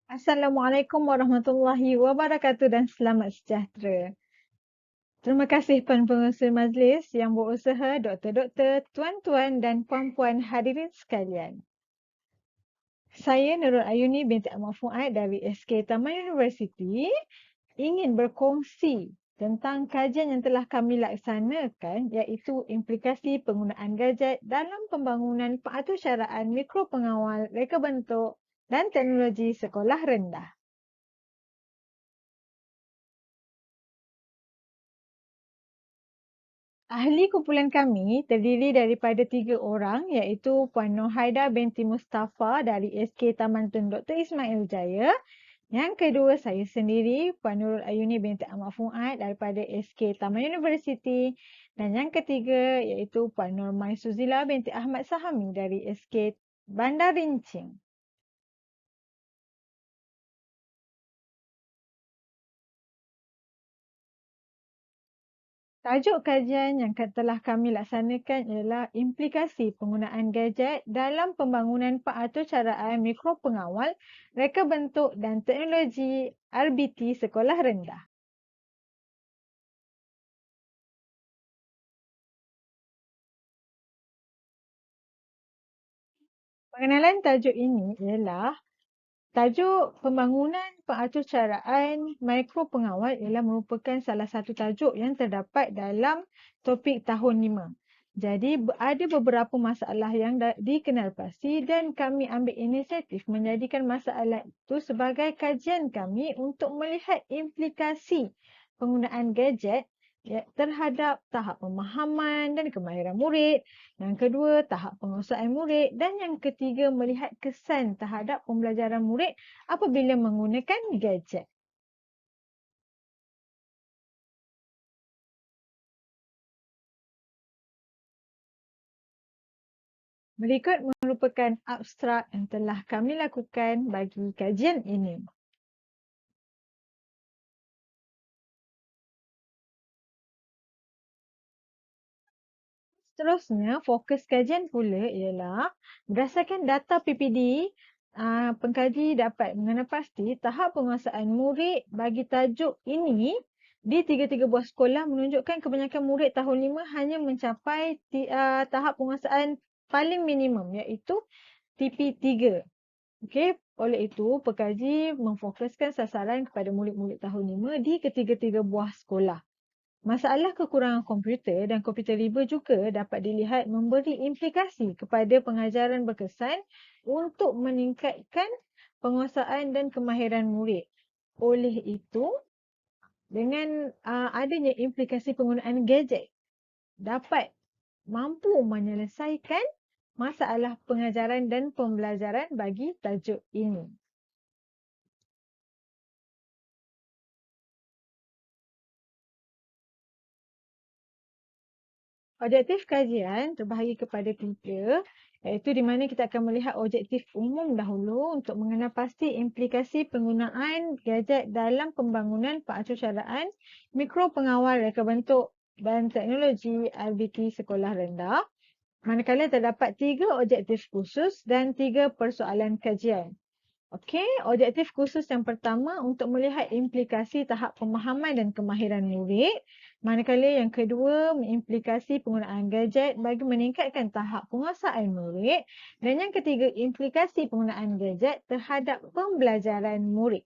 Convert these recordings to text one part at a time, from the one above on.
Assalamualaikum warahmatullahi wabarakatuh dan selamat sejahtera. Terima kasih pengurusi majlis yang berusaha, doktor-doktor, tuan-tuan dan puan-puan hadirin sekalian. Saya Nurul Ayuni binti Ahmad Fuad dari SK Taman Universiti ingin berkongsi tentang kajian yang telah kami laksanakan iaitu implikasi penggunaan gadget dalam pembangunan pengaturcaraan mikro pengawal reka bentuk dan teknologi sekolah rendah. Ahli kumpulan kami terdiri daripada 3 orang iaitu Puan Nur Haida binti Mustafa dari SK Taman Tun Dr. Ismail Jaya. Yang kedua saya sendiri Puan Nurul Ayuni binti Ahmad Fuad daripada SK Taman Universiti. Dan yang ketiga iaitu Puan Nur Mai Suzila binti Ahmad Sahami dari SK Bandar Rincing. Tajuk kajian yang telah kami laksanakan ialah implikasi penggunaan gadget dalam pembangunan pengaturcaraan mikro pengawal, reka bentuk dan teknologi RBT sekolah rendah. Pengenalan tajuk ini ialah tajuk pembangunan pengaturcaraan mikro pengawal ialah merupakan salah satu tajuk yang terdapat dalam topik tahun 5. Jadi ada beberapa masalah yang dikenalpasti dan kami ambil inisiatif menjadikan masalah itu sebagai kajian kami untuk melihat implikasi penggunaan gadget terhadap tahap pemahaman dan kemahiran murid. Yang kedua, tahap penguasaan murid. Dan yang ketiga, melihat kesan terhadap pembelajaran murid apabila menggunakan gadget. Berikut merupakan abstrak yang telah kami lakukan bagi kajian ini. Seterusnya, fokus kajian pula ialah berdasarkan data PPD, pengkaji dapat mengenal pasti tahap penguasaan murid bagi tajuk ini di tiga-tiga buah sekolah menunjukkan kebanyakan murid tahun 5 hanya mencapai tahap penguasaan paling minimum iaitu TP3. Okey, oleh itu pekaji memfokuskan sasaran kepada murid-murid tahun 5 di ketiga-tiga buah sekolah. Masalah kekurangan komputer dan komputer riba juga dapat dilihat memberi implikasi kepada pengajaran berkesan untuk meningkatkan penguasaan dan kemahiran murid. Oleh itu, dengan adanya implikasi penggunaan gadget dapat mampu menyelesaikan masalah pengajaran dan pembelajaran bagi tajuk ini. Objektif kajian terbahagi kepada 3, iaitu di mana kita akan melihat objektif umum dahulu untuk mengenal pasti implikasi penggunaan gadget dalam pembangunan pengaturcaraan mikro pengawal reka bentuk dan teknologi RBT sekolah rendah. Manakala terdapat 3 objektif khusus dan 3 persoalan kajian. Okey, objektif khusus yang pertama untuk melihat implikasi tahap pemahaman dan kemahiran murid. Manakala yang kedua, implikasi penggunaan gadget bagi meningkatkan tahap penguasaan murid. Dan yang ketiga, implikasi penggunaan gadget terhadap pembelajaran murid.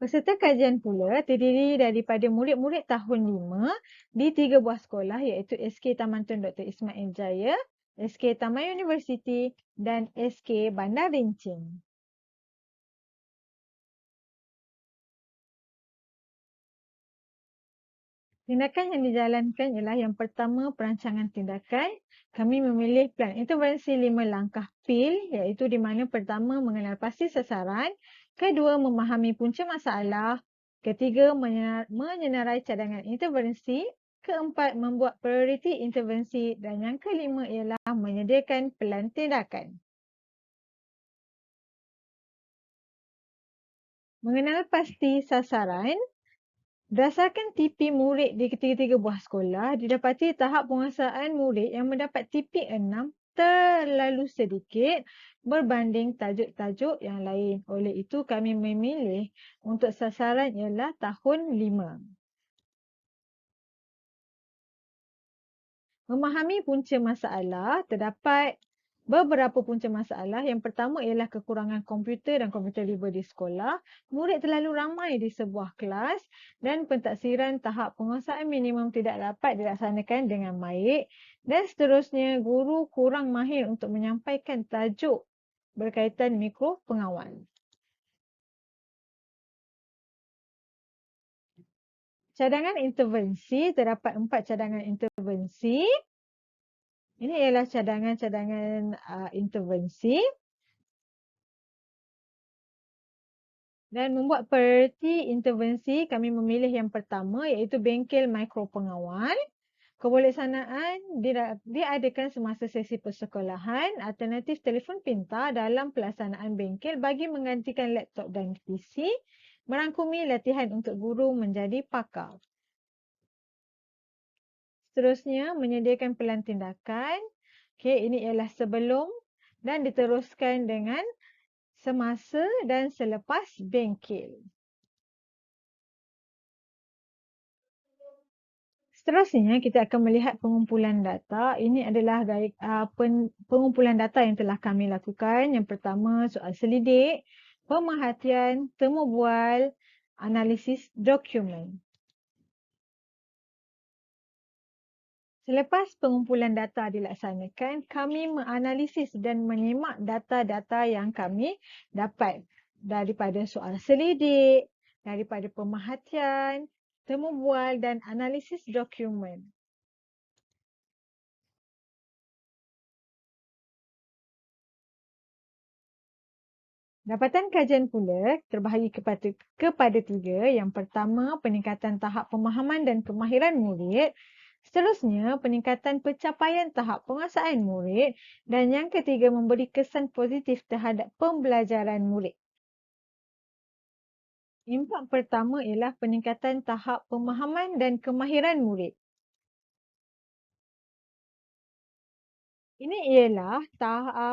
Peserta kajian pula terdiri daripada murid-murid tahun 5 di 3 buah sekolah iaitu SK Taman Tun Dr. Ismail Jaya, SK Taman Universiti dan SK Bandar Rincing. Tindakan yang dijalankan ialah yang pertama perancangan tindakan. Kami memilih plan intervensi 5 langkah PIL iaitu di mana pertama mengenal pasti sasaran, kedua memahami punca masalah, ketiga menyenarai cadangan intervensi, keempat membuat prioriti intervensi dan yang kelima ialah menyediakan pelan tindakan. Mengenal pasti sasaran, berdasarkan TP murid di ketiga-tiga buah sekolah, didapati tahap penguasaan murid yang mendapat TP 6 terlalu sedikit berbanding tajuk-tajuk yang lain. Oleh itu kami memilih untuk sasaran ialah tahun 5. Memahami punca masalah, terdapat beberapa punca masalah. Yang pertama ialah kekurangan komputer dan komputer riba di sekolah. Murid terlalu ramai di sebuah kelas dan pentaksiran tahap penguasaan minimum tidak dapat dilaksanakan dengan baik. Dan seterusnya, guru kurang mahir untuk menyampaikan tajuk berkaitan mikro pengawal. Cadangan intervensi, terdapat 4 cadangan intervensi. Ini ialah cadangan-cadangan intervensi. Dan membuat prioriti intervensi, kami memilih yang pertama iaitu bengkel mikro pengawal. Kebolehsanaan diadakan semasa sesi persekolahan, alternatif telefon pintar dalam pelaksanaan bengkel bagi menggantikan laptop dan PC, merangkumi latihan untuk guru menjadi pakar. Seterusnya, menyediakan pelan tindakan. Okey, ini ialah sebelum dan diteruskan dengan semasa dan selepas bengkel. Seterusnya, kita akan melihat pengumpulan data. Ini adalah pengumpulan data yang telah kami lakukan. Yang pertama, soal selidik, pemerhatian, temu bual, analisis dokumen. Selepas pengumpulan data dilaksanakan, kami menganalisis dan menyimak data-data yang kami dapat daripada soal selidik, daripada pemerhatian, temu bual dan analisis dokumen. Dapatan kajian pula terbahagi kepada 3. Yang pertama, peningkatan tahap pemahaman dan kemahiran murid. Seterusnya, peningkatan pencapaian tahap penguasaan murid. Dan yang ketiga, memberi kesan positif terhadap pembelajaran murid. Impak pertama ialah peningkatan tahap pemahaman dan kemahiran murid. Ini ialah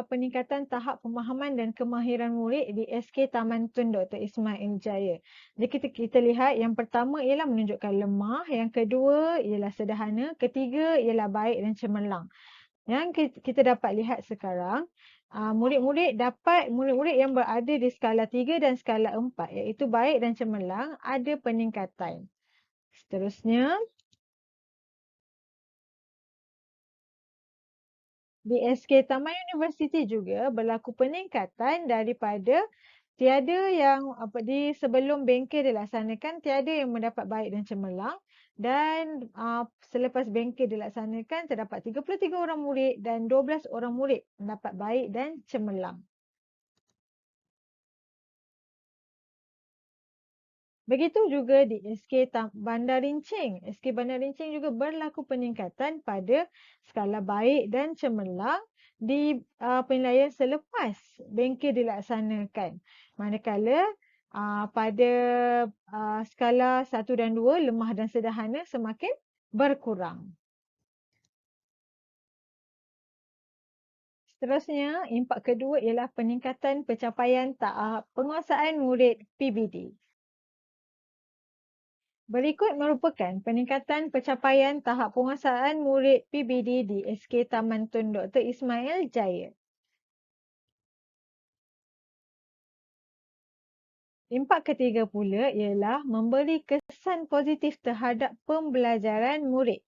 peningkatan tahap pemahaman dan kemahiran murid di SK Taman Tun Dr. Ismail Jaya. Jadi kita lihat yang pertama ialah menunjukkan lemah, yang kedua ialah sederhana, ketiga ialah baik dan cemerlang. Yang kita dapat lihat sekarang, murid-murid yang berada di skala 3 dan skala 4 iaitu baik dan cemerlang ada peningkatan. Seterusnya, di SK Taman Universiti juga berlaku peningkatan daripada tiada yang sebelum bengkel dilaksanakan, tiada yang mendapat baik dan cemerlang, dan selepas bengkel dilaksanakan terdapat 33 orang murid dan 12 orang murid mendapat baik dan cemerlang. Begitu juga di SK Bandar Rincing. SK Bandar Rincing juga berlaku peningkatan pada skala baik dan cemerlang di penilaian selepas bengkel dilaksanakan. Manakala pada skala 1 dan 2, lemah dan sederhana semakin berkurang. Seterusnya, impak kedua ialah peningkatan pencapaian tahap penguasaan murid PBD. Berikut merupakan peningkatan pencapaian tahap penguasaan murid PBD di SK Taman Tun Dr. Ismail Jaya. Impak ketiga pula ialah memberi kesan positif terhadap pembelajaran murid.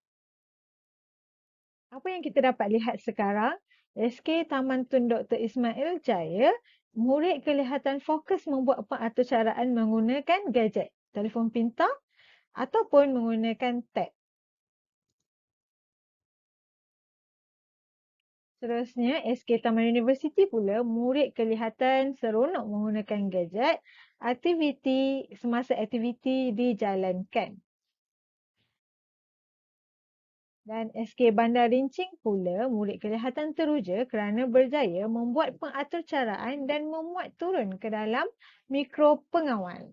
Apa yang kita dapat lihat sekarang, SK Taman Tun Dr. Ismail Jaya, murid kelihatan fokus membuat pengaturcaraan menggunakan gadget, telefon pintar ataupun menggunakan tab. Seterusnya, SK Taman Universiti pula, murid kelihatan seronok menggunakan gadget semasa aktiviti dijalankan. Dan SK Bandar Rincing pula, murid kelihatan teruja kerana berjaya membuat pengaturcaraan dan memuat turun ke dalam mikro pengawal.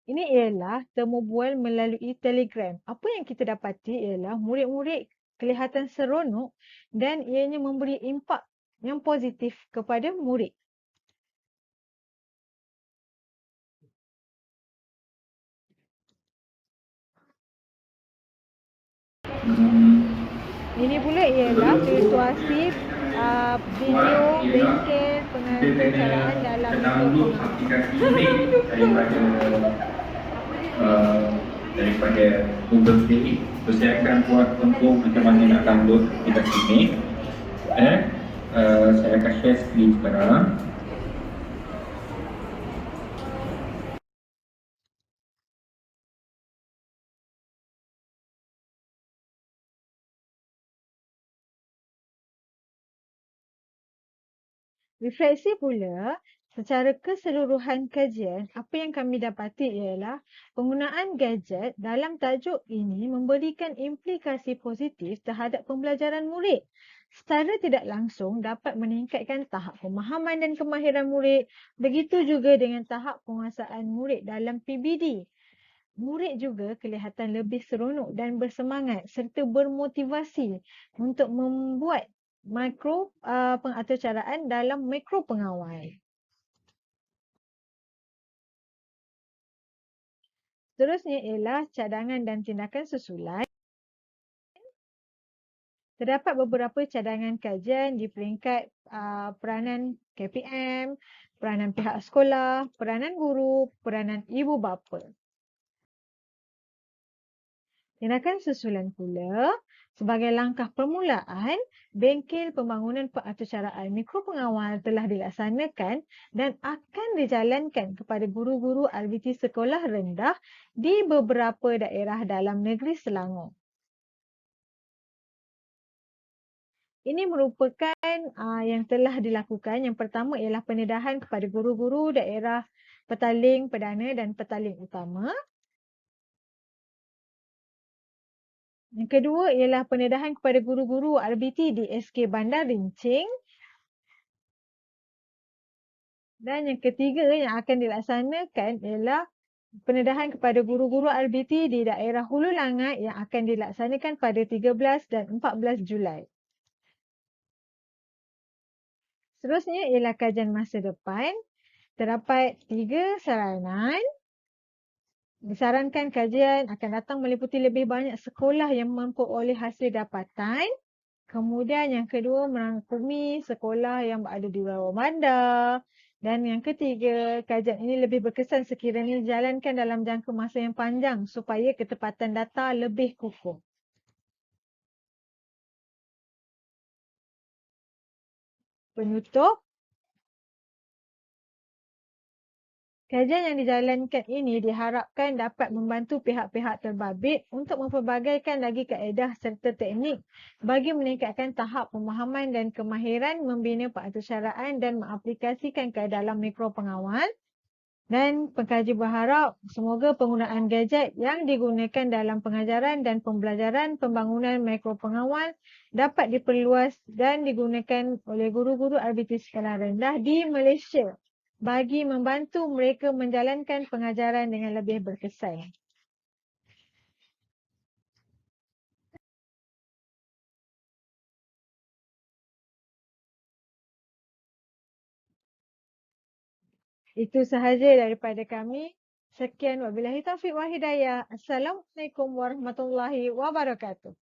Ini ialah temu bual melalui Telegram. Apa yang kita dapati ialah murid-murid kelihatan seronok dan ianya memberi impak yang positif kepada murid. Ini pula ialah fluktuasi video bengkel pengacaraan dalam mikro pengamal. Daripada Google Play. So saya akan buat contoh macam mana nak download aplikasi ini. Saya akan share screen sekarang. Refleksi pula, secara keseluruhan kajian, apa yang kami dapati ialah penggunaan gadget dalam tajuk ini memberikan implikasi positif terhadap pembelajaran murid. Secara tidak langsung dapat meningkatkan tahap pemahaman dan kemahiran murid, begitu juga dengan tahap penguasaan murid dalam PBD. Murid juga kelihatan lebih seronok dan bersemangat serta bermotivasi untuk membuat pengaturcaraan dalam mikro pengawal. Seterusnya ialah cadangan dan tindakan susulan. Terdapat beberapa cadangan kajian di peringkat peranan KPM, peranan pihak sekolah, peranan guru, peranan ibu bapa. Tindakan susulan pula, sebagai langkah permulaan, bengkel pembangunan pengaturcaraan mikro pengawal telah dilaksanakan dan akan dijalankan kepada guru-guru RBT sekolah rendah di beberapa daerah dalam negeri Selangor. Ini merupakan yang telah dilakukan. Yang pertama ialah pendedahan kepada guru-guru daerah petaling perdana dan petaling utama. Yang kedua ialah pendedahan kepada guru-guru RBT di SK Bandar Rincing. Dan yang ketiga yang akan dilaksanakan ialah pendedahan kepada guru-guru RBT di daerah Hulu Langat yang akan dilaksanakan pada 13 dan 14 Julai. Seterusnya ialah kajian masa depan. Terdapat 3 saranan. Disarankan kajian akan datang meliputi lebih banyak sekolah yang memperoleh hasil dapatan. Kemudian yang kedua merangkumi sekolah yang berada di bawah bandar. Dan yang ketiga, kajian ini lebih berkesan sekiranya dijalankan dalam jangka masa yang panjang supaya ketepatan data lebih kukuh. Penutup. Kajian yang dijalankan ini diharapkan dapat membantu pihak-pihak terbabit untuk mempelbagaikan lagi kaedah serta teknik bagi meningkatkan tahap pemahaman dan kemahiran membina pengaturcaraan dan mengaplikasikan ke dalam mikro pengawal. Dan pengkaji berharap semoga penggunaan gadget yang digunakan dalam pengajaran dan pembelajaran pembangunan mikro pengawal dapat diperluas dan digunakan oleh guru-guru RBT sekolah rendah di Malaysia bagi membantu mereka menjalankan pengajaran dengan lebih berkesan. Itu sahaja daripada kami. Sekian wabillahi taufiq wal hidayah. Assalamualaikum warahmatullahi wabarakatuh.